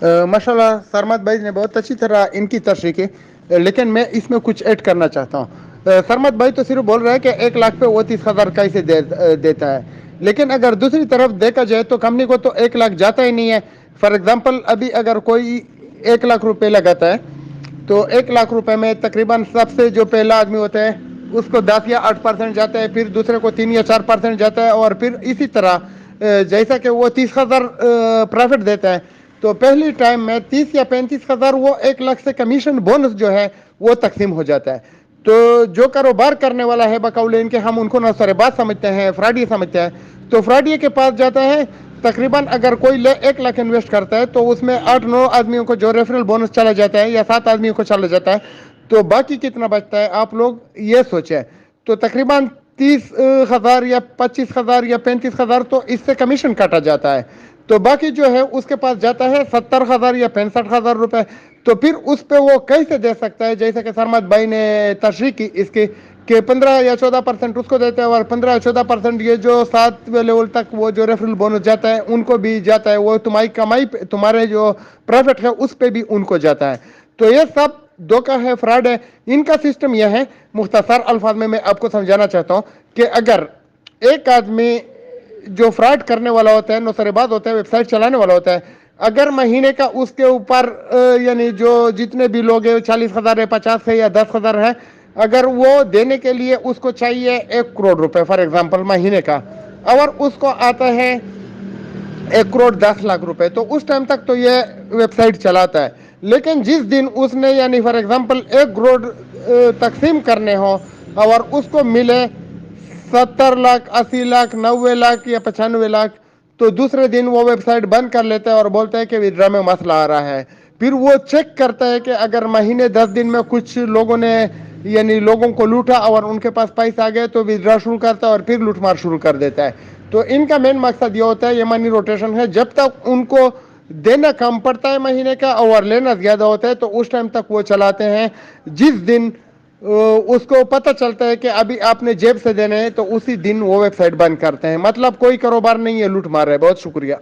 माशाल्लाह सरमद भाई ने बहुत अच्छी तरह इनकी तशरीह की, लेकिन मैं इसमें कुछ ऐड करना चाहता हूँ। सरमद भाई तो सिर्फ बोल रहे हैं कि 1 लाख पे वो 30,000 कैसे देता है, लेकिन अगर दूसरी तरफ देखा जाए तो कंपनी को तो 1 लाख जाता ही नहीं है। फॉर एग्जाम्पल अभी अगर कोई 1 लाख रुपए लगाता है तो 1 लाख रुपए में तकरीबन सबसे जो पहला आदमी होता है उसको 10 या 8% जाता है, फिर दूसरे को 3 या 4% जाता है, और फिर इसी तरह जैसा कि वो 30,000 प्रॉफिट देता है तो पहली टाइम में 30 या 35,000 वो 1 लाख से कमीशन बोनस जो है वो तकसीम हो जाता है। तो जो कारोबार करने वाला है बकौले इनके, हम उनको नौसरेबाज समझते हैं, फ्रॉडी समझते हैं, तो फ्रॉडी के पास जाता है। तकरीबन अगर कोई 1 लाख इन्वेस्ट करता है तो उसमें 8-9 आदमियों को जो रेफरल बोनस चला जाता है या 7 आदमियों को चला जाता है, तो बाकी कितना बचता है आप लोग ये सोचें। तो तकरीबन 30,000 या 25,000 या 35,000 तो इससे कमीशन काटा जाता है, तो बाकी जो है उसके पास जाता है 70,000 या 65,000 रुपए। तो फिर उस पे वो कैसे दे सकता है, जैसे कि सरमद भाई ने तशरीह की इसकी कि 15 या 14% उसको देते हैं और 15 या 14% ये जो 7वें लेवल तक वो जो रेफरल बोनस जाता है उनको भी जाता है, वो तुम्हारी कमाई तुम्हारे जो प्रॉफिट है उस पे भी उनको जाता है। तो ये सब धोखा है, फ्रॉड है। इनका सिस्टम यह है, मुख्तसर अल्फाज में मैं आपको समझाना चाहता हूँ कि अगर एक आदमी जो फ्रॉड करने वाला होता है, नौसरेबाज होता है, वेबसाइट चलाने वाला होता है, अगर महीने का उसके ऊपर यानी जो जितने भी लोग हैं 40,000 है, 50 है या 10,000 है, अगर वो देने के लिए उसको चाहिए 1 करोड़ रुपए फॉर एग्जाम्पल महीने का, और उसको आता है 1 करोड़ 10 लाख रुपए, तो उस टाइम तक तो ये वेबसाइट चलाता है। लेकिन जिस दिन उसने यानी फॉर एग्जाम्पल 1 करोड़ तकसीम करने हो और उसको मिले 70 लाख, 80 लाख, 90 लाख या 95 लाख, तो दूसरे दिन वो वेबसाइट बंद कर लेता है और बोलता है कि विड्रा में मसला आ रहा है। फिर वो चेक करता है कि अगर महीने 10 दिन में कुछ लोगों ने यानी लोगों को लूटा और उनके पास पैसा आ गए तो विड्रा शुरू करता है और फिर लूटमार शुरू कर देता है। तो इनका मेन मकसद ये होता है, ये मनी रोटेशन है, जब तक उनको देना कम पड़ता है महीने का और लेना ज़्यादा होता है तो उस टाइम तक वो चलाते हैं। जिस दिन उसको पता चलता है कि अभी आपने जेब से देने हैं तो उसी दिन वो वेबसाइट बंद करते हैं। मतलब कोई कारोबार नहीं है, लूट मार है। बहुत शुक्रिया।